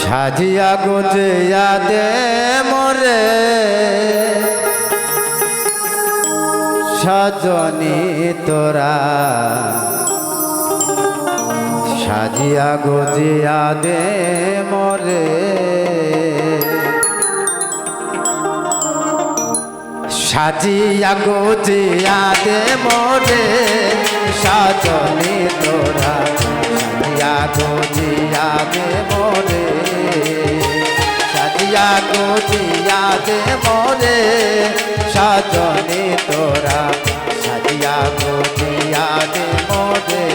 সাজিয়া গুজিয়া দে মোরে সজনী তোরা সাজিয়া গুজিয়া দে মোরে সাজিয়া গুজিয়া দে মোরে সজনী তোরা সাজিয়া গুজিয়া দে মোরে সাজিয়া গুজিয়া দে মোরে সজনী তোরা সাজিয়া গুজিয়া দে মোরে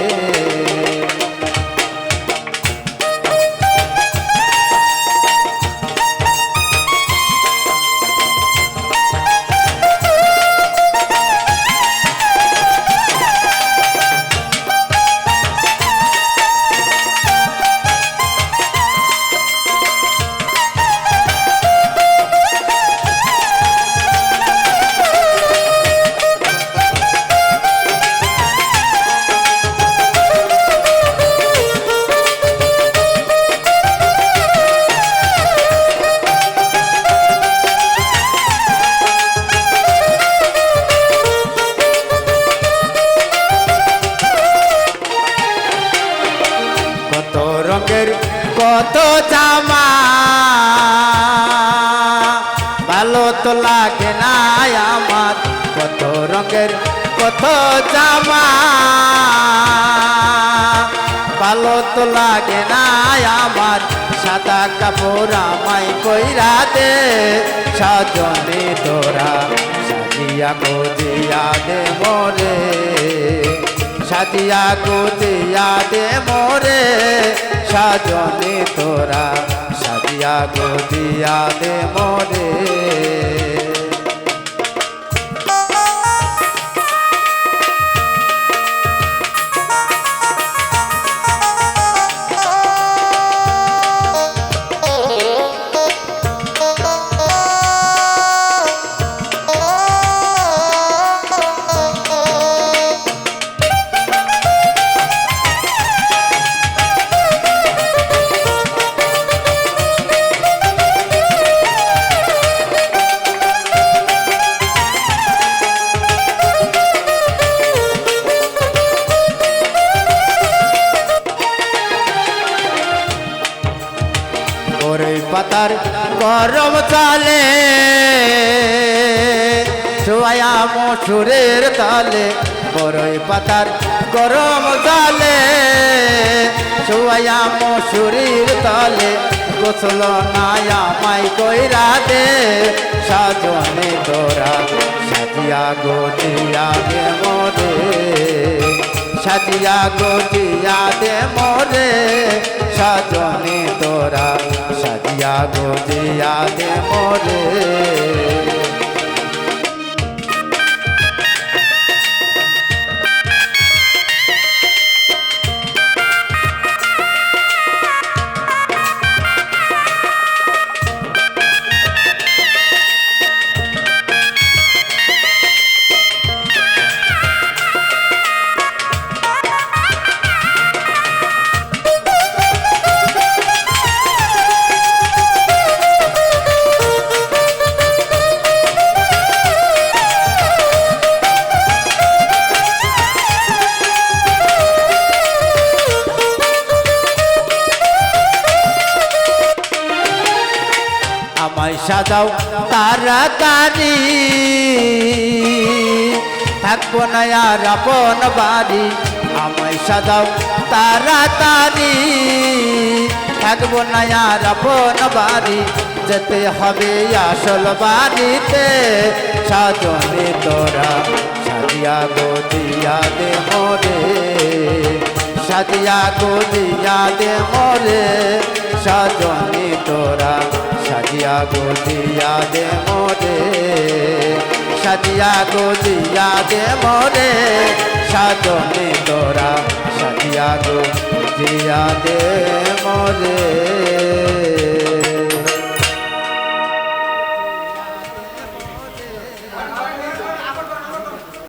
কত জামা ভালো তো লাগে না আমার কত রঙের কত জামা ভালো তো লাগে না আমার সাদা কাপড় আমায় কইরা দে সজনী তোরা সাজিয়া গুজিয়া দে মোরে সাজিয়া গুজিয়া দে মোরে সজনী তোরা সাজিয়া গুজিয়া দে মোরে পাতার গরম চালে সোয়া মসুরের তালে বড়ই পাতার গরম চালে সোয়া মসুরির তালে গোসল নায়া মাই কইরা দে সজনী তোরা সাজিয়া গুজিয়া দে মোরে সাজিয়া গুজিয়া দে মোরে সজনী তোরা সাজিয়া গুজিয়া দে মোরে আমায় সাজাও তাড়াতাড়ি থাকবো না আর আপন বাড়ি আমায় সাজাও তাড়াতাড়ি থাকবো না আর আপন বাড়ি যেতে হবে আসল বাড়িতে সজনী তোরা সাজিয়া গুজিয়া দে মোরে সাজিয়া গুজিয়া দে মোরে সজনী তোরা সাজিয়া গুজিয়া দে মোরে সাজিয়া গুজিয়া দে মোরে সজনী তোরা সাজিয়া গুজিয়া দে মোরে।